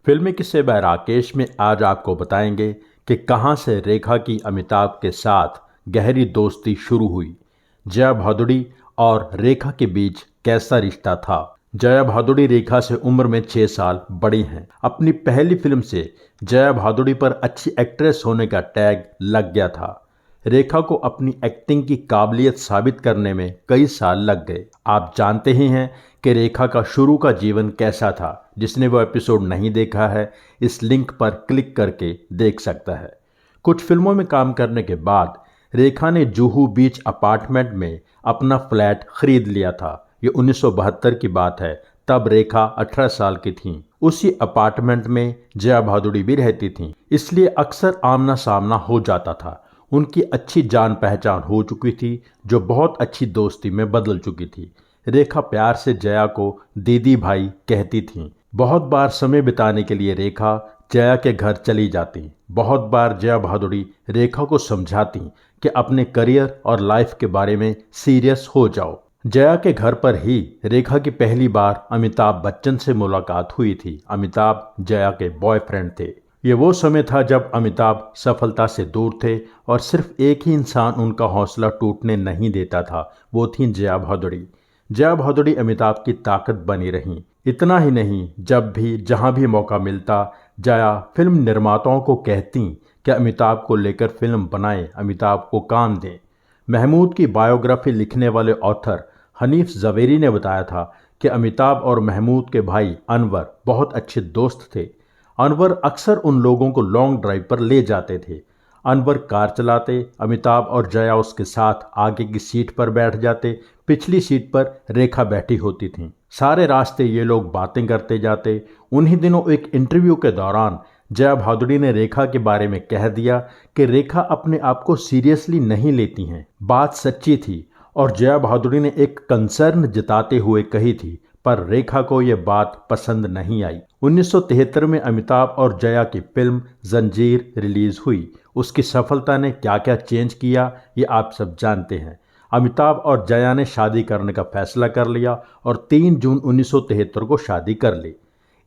फिल्मी किस्से बाय राकेश में आज आपको बताएंगे कि कहां से रेखा की अमिताभ के साथ गहरी दोस्ती शुरू हुई। जया भादुड़ी और रेखा के बीच कैसा रिश्ता था। जया भादुड़ी रेखा से उम्र में 6 साल बड़ी हैं। अपनी पहली फिल्म से जया भादुड़ी पर अच्छी एक्ट्रेस होने का टैग लग गया था। रेखा को अपनी एक्टिंग की काबिलियत साबित करने में कई साल लग गए। आप जानते ही हैं कि रेखा का शुरू का जीवन कैसा था। जिसने वो एपिसोड नहीं देखा है, इस लिंक पर क्लिक करके देख सकता है। कुछ फिल्मों में काम करने के बाद रेखा ने जुहू बीच अपार्टमेंट में अपना फ्लैट खरीद लिया था। ये 1972 की बात है। तब रेखा 18 साल की थी। उसी अपार्टमेंट में जया भादुड़ी भी रहती थी, इसलिए अक्सर आमना सामना हो जाता था। उनकी अच्छी जान पहचान हो चुकी थी, जो बहुत अच्छी दोस्ती में बदल चुकी थी। रेखा प्यार से जया को दीदी भाई कहती थी। बहुत बार समय बिताने के लिए रेखा जया के घर चली जाती। बहुत बार जया भादुड़ी रेखा को समझाती कि अपने करियर और लाइफ के बारे में सीरियस हो जाओ। जया के घर पर ही रेखा की पहली बार अमिताभ बच्चन से मुलाकात हुई थी। अमिताभ जया के बॉयफ्रेंड थे। ये वो समय था जब अमिताभ सफलता से दूर थे और सिर्फ एक ही इंसान उनका हौसला टूटने नहीं देता था, वो थी जया भादुड़ी। जया भादुड़ी अमिताभ की ताकत बनी रहीं। इतना ही नहीं, जब भी जहां भी मौका मिलता जया फिल्म निर्माताओं को कहती कि अमिताभ को लेकर फिल्म बनाएं, अमिताभ को काम दें। महमूद की बायोग्राफी लिखने वाले ऑथर हनीफ जवेरी ने बताया था कि अमिताभ और महमूद के भाई अनवर बहुत अच्छे दोस्त थे। अनवर अक्सर उन लोगों को लॉन्ग ड्राइव पर ले जाते थे। अनवर कार चलाते, अमिताभ और जया उसके साथ आगे की सीट पर बैठ जाते। पिछली सीट पर रेखा बैठी होती थी। सारे रास्ते ये लोग बातें करते जाते। उन्हीं दिनों एक इंटरव्यू के दौरान जया भादुड़ी ने रेखा के बारे में कह दिया कि रेखा अपने आप को सीरियसली नहीं लेती हैं। बात सच्ची थी और जया भादुड़ी ने एक कंसर्न जताते हुए कही थी, पर रेखा को यह बात पसंद नहीं आई। 1973 में अमिताभ और जया की फिल्म जंजीर रिलीज हुई। उसकी सफलता ने क्या क्या चेंज किया, ये आप सब जानते हैं। अमिताभ और जया ने शादी करने का फैसला कर लिया और 3 जून 1973 को शादी कर ली।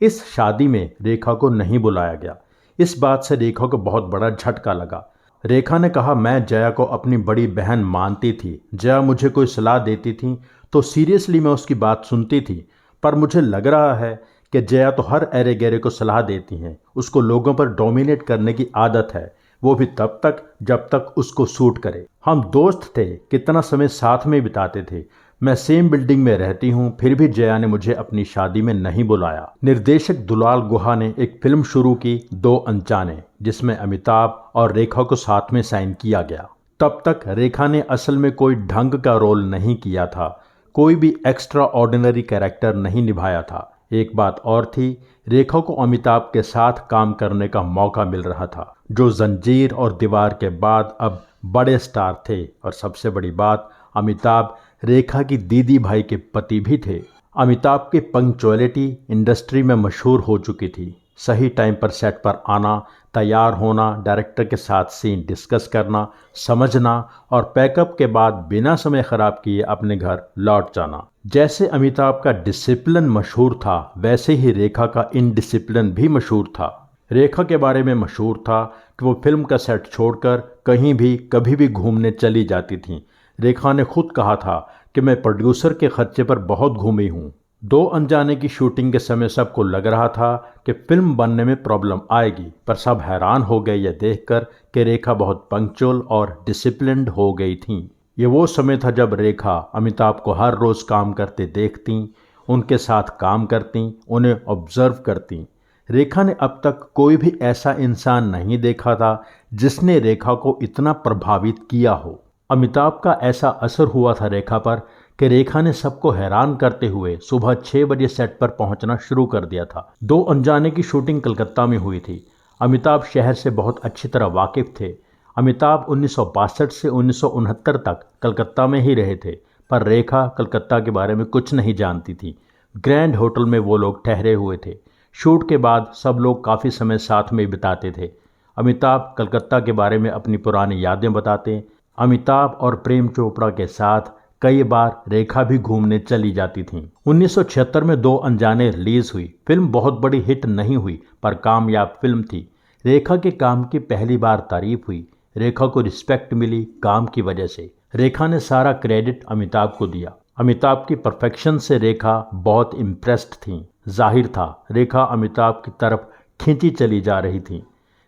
इस शादी में रेखा को नहीं बुलाया गया। इस बात से रेखा को बहुत बड़ा झटका लगा। रेखा ने कहा, मैं जया को अपनी बड़ी बहन मानती थी। जया मुझे कोई सलाह देती थी तो सीरियसली मैं उसकी बात सुनती थी, पर मुझे लग रहा है कि जया तो हर अरे गहरे को सलाह देती हैं। उसको लोगों पर डोमिनेट करने की आदत है, वो भी तब तक जब तक उसको सूट करे। हम दोस्त थे, कितना समय साथ में बिताते थे। मैं सेम बिल्डिंग में रहती हूँ, फिर भी जया ने मुझे अपनी शादी में नहीं बुलाया। निर्देशक दुलाल गुहा ने एक फिल्म शुरू की, दो अनजाने, जिसमें अमिताभ और रेखा को साथ में साइन किया गया। तब तक रेखा ने असल में कोई ढंग का रोल नहीं किया था, कोई भी एक्स्ट्रा ऑर्डिनरी कैरेक्टर नहीं निभाया था। एक बात और थी, रेखा को अमिताभ के साथ काम करने का मौका मिल रहा था, जो जंजीर और दीवार के बाद अब बड़े स्टार थे। और सबसे बड़ी बात, अमिताभ रेखा की दीदी भाई के पति भी थे। अमिताभ की पंक्चुअलिटी इंडस्ट्री में मशहूर हो चुकी थी। सही टाइम पर सेट पर आना, तैयार होना, डायरेक्टर के साथ सीन डिस्कस करना, समझना और पैकअप के बाद बिना समय खराब किए अपने घर लौट जाना। जैसे अमिताभ का डिसिप्लिन मशहूर था, वैसे ही रेखा का इनडिसिप्लिन भी मशहूर था। रेखा के बारे में मशहूर था कि वो फिल्म का सेट छोड़कर कहीं भी कभी भी घूमने चली जाती थी। रेखा ने खुद कहा था कि मैं प्रोड्यूसर के खर्चे पर बहुत घूमी हूँ। दो अनजाने की शूटिंग के समय सबको लग रहा था कि फिल्म बनने में प्रॉब्लम आएगी, पर सब हैरान हो गए यह देखकर कि रेखा बहुत पंक्चुअल और डिसिप्लिन्ड हो गई थी। ये वो समय था जब रेखा अमिताभ को हर रोज़ काम करते देखती, उनके साथ काम करती, उन्हें ऑब्जर्व करती। रेखा ने अब तक कोई भी ऐसा इंसान नहीं देखा था जिसने रेखा को इतना प्रभावित किया हो। अमिताभ का ऐसा असर हुआ था रेखा पर कि रेखा ने सबको हैरान करते हुए सुबह 6 बजे सेट पर पहुंचना शुरू कर दिया था। दो अनजाने की शूटिंग कलकत्ता में हुई थी। अमिताभ शहर से बहुत अच्छी तरह वाकिफ थे। अमिताभ 1962 से 1969 तक कलकत्ता में ही रहे थे, पर रेखा कलकत्ता के बारे में कुछ नहीं जानती थी। ग्रैंड होटल में वो लोग ठहरे हुए थे। शूट के बाद सब लोग काफ़ी समय साथ में बिताते थे। अमिताभ कलकत्ता के बारे में अपनी पुरानी यादें बताते। अमिताभ और प्रेम चोपड़ा के साथ कई बार रेखा भी घूमने चली जाती थीं। 1976 में दो अनजाने रिलीज हुई। फिल्म बहुत बड़ी हिट नहीं हुई पर कामयाब फिल्म थी। रेखा के काम की पहली बार तारीफ हुई। रेखा को रिस्पेक्ट मिली काम की वजह से। रेखा ने सारा क्रेडिट अमिताभ को दिया। अमिताभ की परफेक्शन से रेखा बहुत इम्प्रेस्ड थी। जाहिर था रेखा अमिताभ की तरफ खींची चली जा रही थी।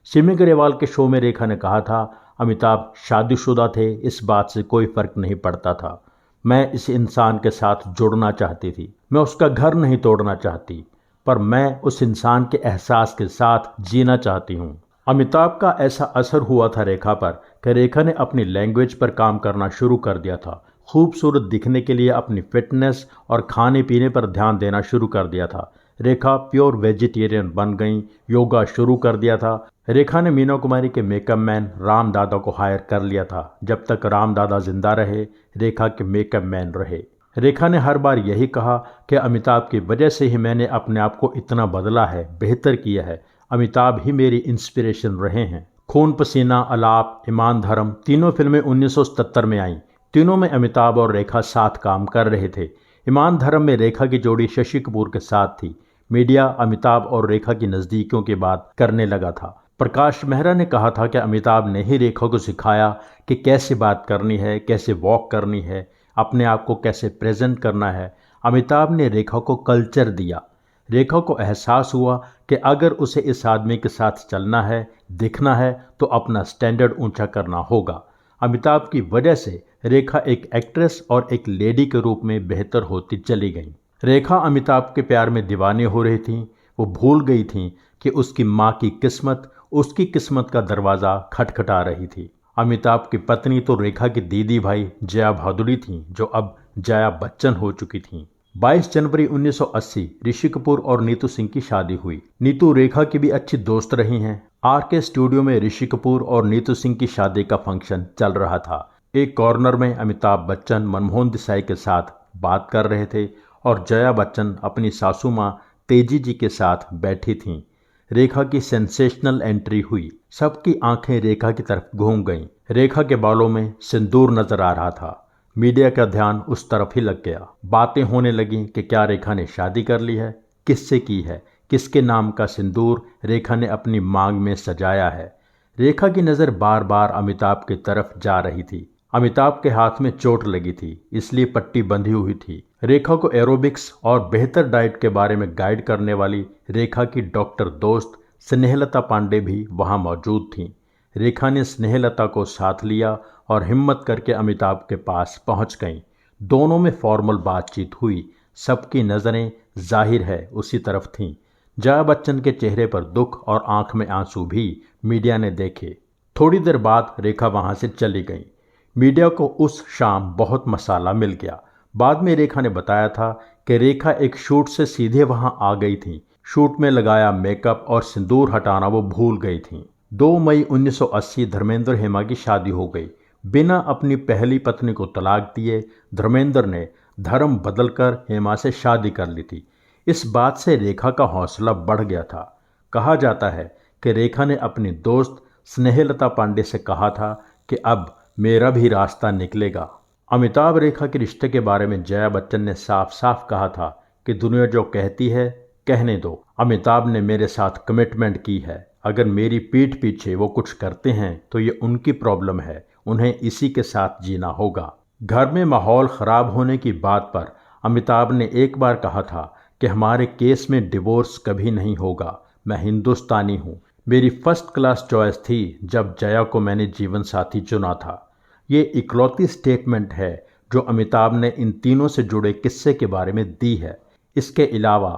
सिमी ग्रेवाल के शो में रेखा ने कहा था, अमिताभ शादीशुदा थे, इस बात से कोई फर्क नहीं पड़ता था। मैं इस इंसान के साथ जुड़ना चाहती थी। मैं उसका घर नहीं तोड़ना चाहती, पर मैं उस इंसान के एहसास के साथ जीना चाहती हूँ। अमिताभ का ऐसा असर हुआ था रेखा पर कि रेखा ने अपनी लैंग्वेज पर काम करना शुरू कर दिया था। खूबसूरत दिखने के लिए अपनी फिटनेस और खाने पीने पर ध्यान देना शुरू कर दिया था। रेखा प्योर वेजिटेरियन बन गई, योगा शुरू कर दिया था। रेखा ने मीना कुमारी के मेकअप मैन राम दादा को हायर कर लिया था। जब तक राम दादा जिंदा रहे, रेखा के मेकअप मैन रहे। रेखा ने हर बार यही कहा कि अमिताभ की वजह से ही मैंने अपने आप को इतना बदला है, बेहतर किया है। अमिताभ ही मेरी इंस्पिरेशन रहे हैं। खून पसीना, अलाप, ईमान धर्म तीनों फिल्में 1977 में आईं। तीनों में अमिताभ और रेखा साथ काम कर रहे थे। ईमान धर्म में रेखा की जोड़ी शशि कपूर के साथ थी। मीडिया अमिताभ और रेखा की नज़दीकियों की बात करने लगा था। प्रकाश मेहरा ने कहा था कि अमिताभ ने ही रेखा को सिखाया कि कैसे बात करनी है, कैसे वॉक करनी है, अपने आप को कैसे प्रेजेंट करना है। अमिताभ ने रेखा को कल्चर दिया। रेखा को एहसास हुआ कि अगर उसे इस आदमी के साथ चलना है, दिखना है, तो अपना स्टैंडर्ड ऊंचा करना होगा। अमिताभ की वजह से रेखा एक एक्ट्रेस और एक लेडी के रूप में बेहतर होती चली गई। रेखा अमिताभ के प्यार में दीवानी हो रही थी। वो भूल गई थी कि उसकी माँ की किस्मत उसकी किस्मत का दरवाज़ा खटखटा रही थी। अमिताभ की पत्नी तो रेखा की दीदी भाई जया भादुड़ी थी, जो अब जया बच्चन हो चुकी थीं। 22 जनवरी 1980 ऋषि कपूर और नीतू सिंह की शादी हुई। नीतू रेखा की भी अच्छी दोस्त रही हैं। आरके स्टूडियो में ऋषि कपूर और नीतू सिंह की शादी का फंक्शन चल रहा था। एक कॉर्नर में अमिताभ बच्चन मनमोहन देसाई के साथ बात कर रहे थे और जया बच्चन अपनी सासू माँ तेजी जी के साथ बैठी थीं। रेखा की सेंसेशनल एंट्री हुई। सबकी आंखें रेखा की तरफ घूम गईं। रेखा के बालों में सिंदूर नजर आ रहा था। मीडिया का ध्यान उस तरफ ही लग गया। बातें होने लगीं कि क्या रेखा ने शादी कर ली है, किससे की है, किसके नाम का सिंदूर रेखा ने अपनी मांग में सजाया है। रेखा की नज़र बार बार अमिताभ की तरफ जा रही थी। अमिताभ के हाथ में चोट लगी थी, इसलिए पट्टी बंधी हुई थी। रेखा को एरोबिक्स और बेहतर डाइट के बारे में गाइड करने वाली रेखा की डॉक्टर दोस्त स्नेहलता पांडे भी वहां मौजूद थीं। रेखा ने स्नेहलता को साथ लिया और हिम्मत करके अमिताभ के पास पहुंच गईं। दोनों में फॉर्मल बातचीत हुई। सबकी नज़रें जाहिर है उसी तरफ थीं। जया बच्चन के चेहरे पर दुख और आंख में आंसू भी मीडिया ने देखे। थोड़ी देर बाद रेखा वहां से चली गई। मीडिया को उस शाम बहुत मसाला मिल गया। बाद में रेखा ने बताया था कि रेखा एक शूट से सीधे वहां आ गई थी। शूट में लगाया मेकअप और सिंदूर हटाना वो भूल गई थी। 2 मई 1980 धर्मेंद्र हेमा की शादी हो गई। बिना अपनी पहली पत्नी को तलाक दिए धर्मेंद्र ने धर्म बदलकर हेमा से शादी कर ली थी। इस बात से रेखा का हौसला बढ़ गया था। कहा जाता है कि रेखा ने अपनी दोस्त स्नेहलता पांडे से कहा था कि अब मेरा भी रास्ता निकलेगा। अमिताभ रेखा के रिश्ते के बारे में जया बच्चन ने साफ साफ कहा था कि दुनिया जो कहती है कहने दो। अमिताभ ने मेरे साथ कमिटमेंट की है। अगर मेरी पीठ पीछे वो कुछ करते हैं तो ये उनकी प्रॉब्लम है, उन्हें इसी के साथ जीना होगा। घर में माहौल खराब होने की बात पर अमिताभ ने एक बार कहा था कि हमारे केस में डिवोर्स कभी नहीं होगा। मैं हिंदुस्तानी हूँ। मेरी फर्स्ट क्लास चॉइस थी जब जया को मैंने जीवन साथी चुना था। ये इकलौती स्टेटमेंट है जो अमिताभ ने इन तीनों से जुड़े किस्से के बारे में दी है। इसके अलावा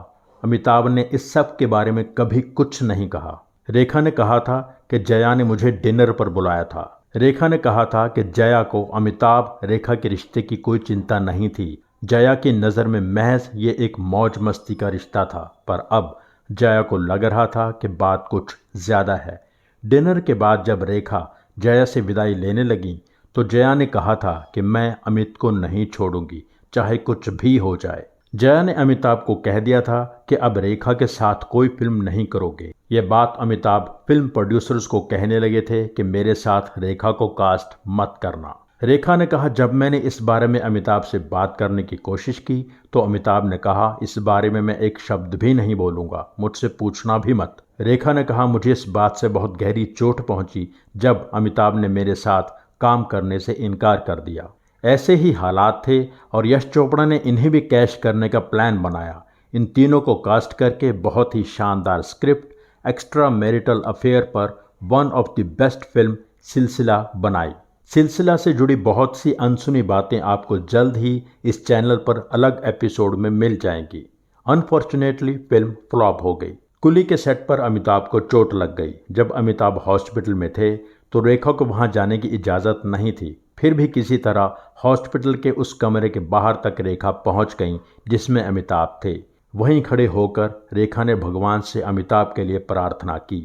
अमिताभ ने इस सब के बारे में कभी कुछ नहीं कहा। रेखा ने कहा था कि जया ने मुझे डिनर पर बुलाया था। रेखा ने कहा था कि जया को अमिताभ रेखा के रिश्ते की कोई चिंता नहीं थी। जया की नज़र में महज ये एक मौज मस्ती का रिश्ता था, पर अब जया को लग रहा था कि बात कुछ ज़्यादा है। डिनर के बाद जब रेखा जया से विदाई लेने लगी तो जया ने कहा था कि मैं अमित को नहीं छोड़ूंगी, चाहे कुछ भी हो जाए। जया ने अमिताभ को कह दिया था कि अब रेखा के साथ कोई फिल्म नहीं करोगे। ये बात अमिताभ फिल्म प्रोड्यूसर्स को कहने लगे थे कि मेरे साथ रेखा को कास्ट मत करना। रेखा ने कहा, जब मैंने इस बारे में अमिताभ से बात करने की कोशिश की तो अमिताभ ने कहा, इस बारे में मैं एक शब्द भी नहीं बोलूंगा, मुझसे पूछना भी मत। रेखा ने कहा, मुझे इस बात से बहुत गहरी चोट पहुंची जब अमिताभ ने मेरे साथ काम करने से इनकार कर दिया। ऐसे ही हालात थे और यश चोपड़ा ने इन्हें भी कैश करने का प्लान बनाया। इन तीनों को कास्ट करके बहुत ही शानदार स्क्रिप्ट एक्स्ट्रा मैरिटल अफेयर पर one of the best film सिलसिला बनाई। सिलसिला से जुड़ी बहुत सी अनसुनी बातें आपको जल्द ही इस चैनल पर अलग एपिसोड में मिल जाएंगी। अनफॉर्चुनेटली फिल्म फ्लॉप हो गई। कुली के सेट पर अमिताभ को चोट लग गई। जब अमिताभ हॉस्पिटल में थे तो रेखा को वहां जाने की इजाज़त नहीं थी। फिर भी किसी तरह हॉस्पिटल के उस कमरे के बाहर तक रेखा पहुंच गई जिसमें अमिताभ थे। वहीं खड़े होकर रेखा ने भगवान से अमिताभ के लिए प्रार्थना की।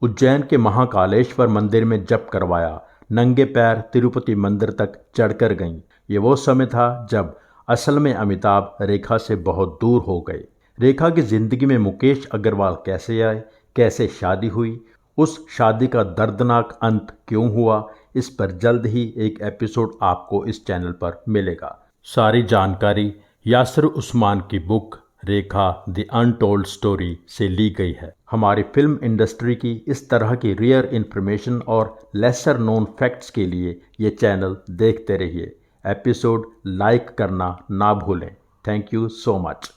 उज्जैन के महाकालेश्वर मंदिर में जप करवाया। नंगे पैर तिरुपति मंदिर तक चढ़कर गईं। ये वो समय था जब असल में अमिताभ रेखा से बहुत दूर हो गए। रेखा की जिंदगी में मुकेश अग्रवाल कैसे आए, कैसे शादी हुई, उस शादी का दर्दनाक अंत क्यों हुआ, इस पर जल्द ही एक एपिसोड आपको इस चैनल पर मिलेगा। सारी जानकारी यासिर उस्मान की book Rekha the untold story से ली गई है। हमारी फिल्म इंडस्ट्री की इस तरह की रियर इन्फॉर्मेशन और लेसर नोन फैक्ट्स के लिए ये चैनल देखते रहिए। एपिसोड लाइक करना ना भूलें। Thank you so much.